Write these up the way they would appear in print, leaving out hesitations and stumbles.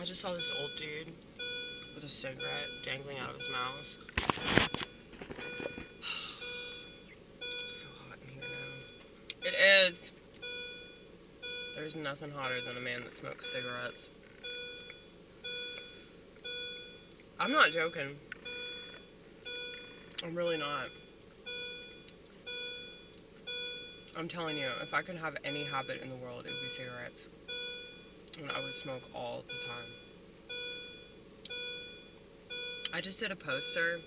I just saw this old dude with a cigarette dangling out of his mouth. It's so hot in here now. It is. There's nothing hotter than a man that smokes cigarettes. I'm not joking. I'm really not. I'm telling you, if I could have any habit in the world, it would be cigarettes. And I would smoke all the time. I just did a poster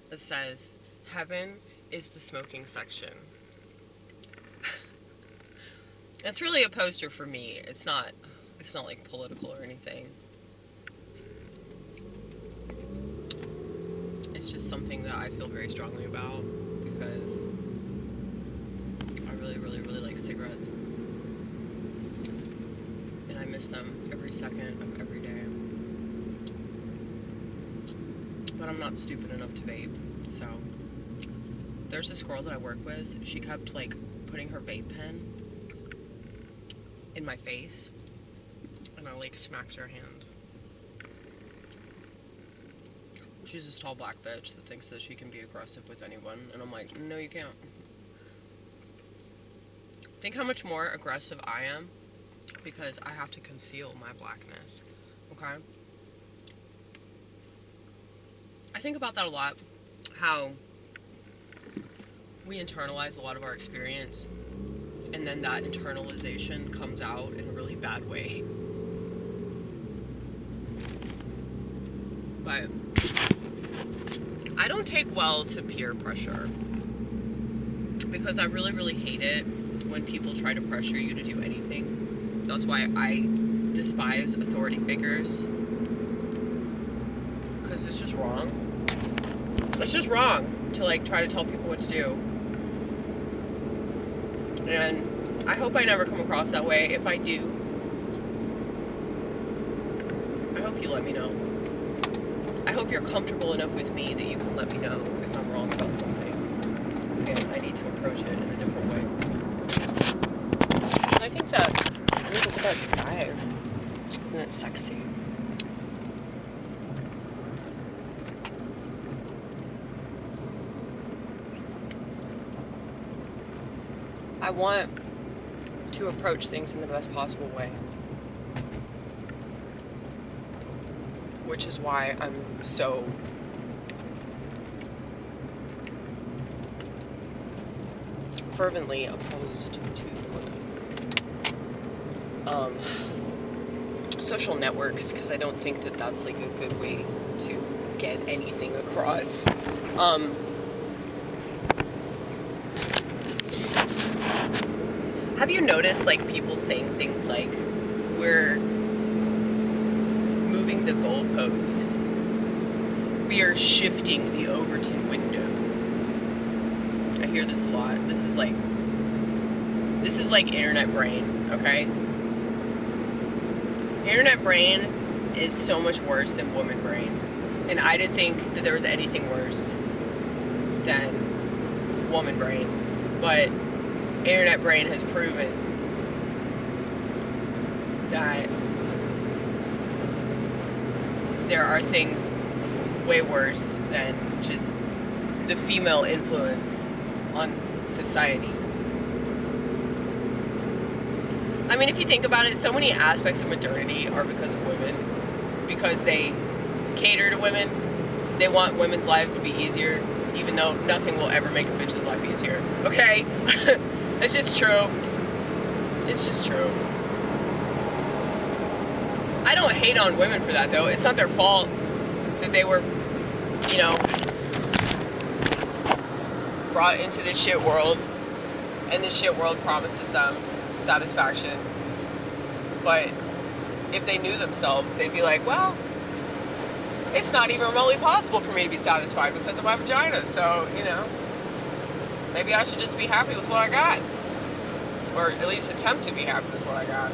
that says, "Heaven is the smoking section." It's really a poster for me. It's not like political or anything. It's just something that I feel very strongly about because I really, really, really like cigarettes. And I miss them every second of every day. But I'm not stupid enough to vape, so. There's this girl that I work with. She kept, like, putting her vape pen in my face, and I, like, smacked her hand. She's this tall black bitch that thinks that she can be aggressive with anyone, and I'm like, no, you can't. Think how much more aggressive I am because I have to conceal my blackness, okay? I think about that a lot, how we internalize a lot of our experience, and then that internalization comes out in a really bad way. But I don't take well to peer pressure because I really, really hate it when people try to pressure you to do anything. That's why I despise authority figures, because it's just wrong. It's just wrong to, like, try to tell people what to do. And I hope I never come across that way. If I do, I hope you let me know. I hope you're comfortable enough with me that you can let me know if I'm wrong about something. And I need to approach it in a different way. And I think that, look at that sky. Isn't it sexy? I want to approach things in the best possible way. Which is why I'm so fervently opposed to social networks, because I don't think that that's, like, a good way to get anything across. Have you noticed, like, people saying things like, we're moving the goalpost, we are shifting the Overton window? I hear this a lot. This is like internet brain, okay? Internet brain is so much worse than woman brain. And I didn't think that there was anything worse than woman brain. But internet brain has proven that there are things way worse than just the female influence on society. I mean, if you think about it, so many aspects of modernity are because of women. Because they cater to women. They want women's lives to be easier, even though nothing will ever make a bitch's life easier. Okay? It's just true. It's just true. I don't hate on women for that, though. It's not their fault that they were, you know, brought into this shit world, and this shit world promises them satisfaction. But if they knew themselves, they'd be like, well, it's not even remotely possible for me to be satisfied because of my vagina, so, you know, maybe I should just be happy with what I got. Or at least attempt to be happy with what I got.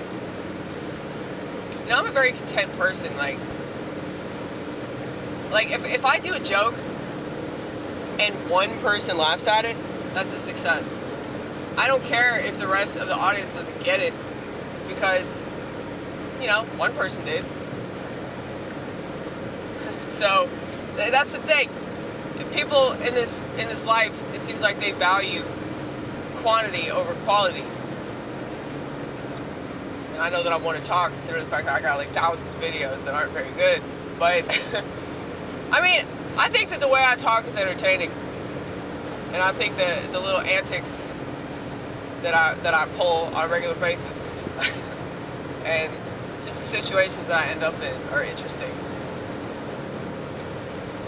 You know, I'm a very content person. Like if I do a joke and one person laughs at it, that's a success. I don't care if the rest of the audience doesn't get it, because, you know, one person did. So that's the thing. People in this life, it seems like they value quantity over quality. And I know that I want to talk, considering the fact that I got like thousands of videos that aren't very good. But I mean, I think that the way I talk is entertaining, and I think that the little antics that I pull on a regular basis, and just the situations that I end up in are interesting.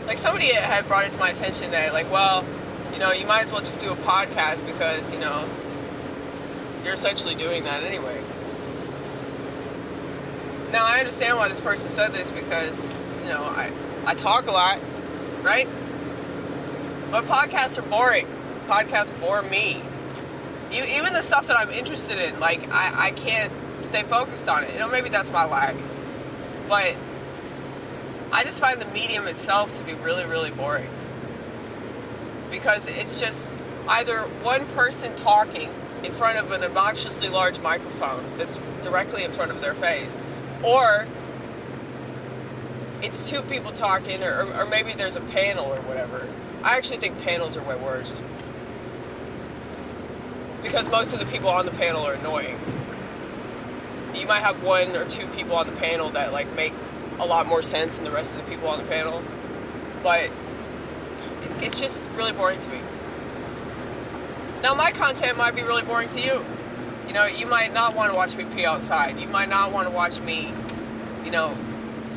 Like, somebody had brought it to my attention that, like, well, you know, you might as well just do a podcast because, you know, you're essentially doing that anyway. Now, I understand why this person said this because, you know, I talk a lot, right? But podcasts are boring. Podcasts bore me. Even the stuff that I'm interested in, like, I can't stay focused on it. You know, maybe that's my lack. But I just find the medium itself to be really, really boring. Because it's just either one person talking in front of an obnoxiously large microphone that's directly in front of their face, or it's two people talking, or maybe there's a panel or whatever. I actually think panels are way worse. Because most of the people on the panel are annoying. You might have one or two people on the panel that, like, make a lot more sense than the rest of the people on the panel, but it's just really boring to me. Now, my content might be really boring to you. You know, you might not want to watch me pee outside. You might not want to watch me, you know,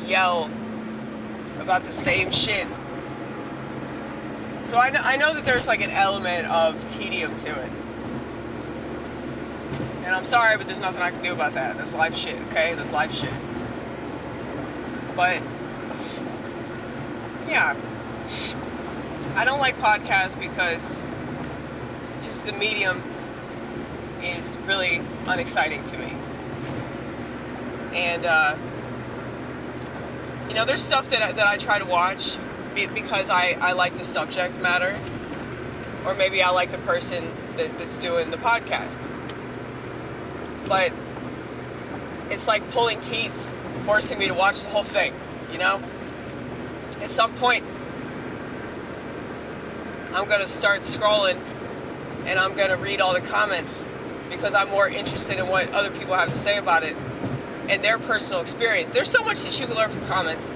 yell about the same shit. So I know that there's like an element of tedium to it. And I'm sorry, but there's nothing I can do about that. That's life shit, okay? That's life shit. But, yeah. I don't like podcasts because just the medium is really unexciting to me. And, you know, there's stuff that I try to watch because I like the subject matter. Or maybe I like the person that's doing the podcast. But it's like pulling teeth, forcing me to watch the whole thing, you know? At some point, I'm going to start scrolling and I'm going to read all the comments because I'm more interested in what other people have to say about it and their personal experience. There's so much that you can learn from comments.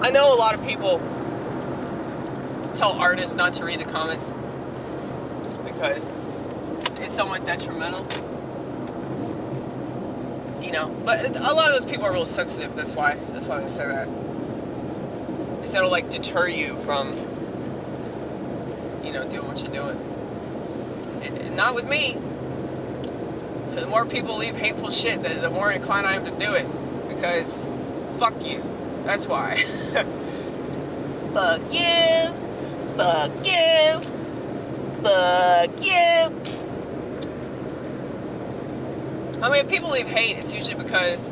I know a lot of people tell artists not to read the comments because it's somewhat detrimental. You know, but a lot of those people are real sensitive. That's why they say that. They say it'll like deter you from, you know, doing what you're doing. And not with me. The more people leave hateful shit, the more inclined I am to do it. Because fuck you. That's why. Fuck you. Fuck you. Fuck you. I mean, if people leave hate, it's usually because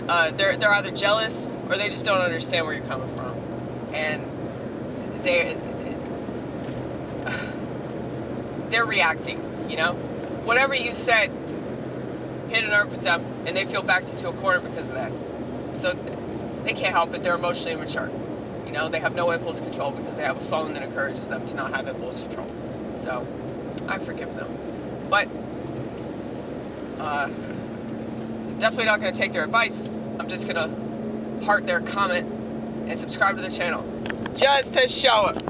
they're either jealous or they just don't understand where you're coming from, and they're reacting. You know, whatever you said hit a nerve with them, and they feel backed into a corner because of that. So they can't help it. They're emotionally immature. You know, they have no impulse control because they have a phone that encourages them to not have impulse control. So I forgive them, but. Definitely not going to take their advice. I'm just going to heart their comment and subscribe to the channel just to show them.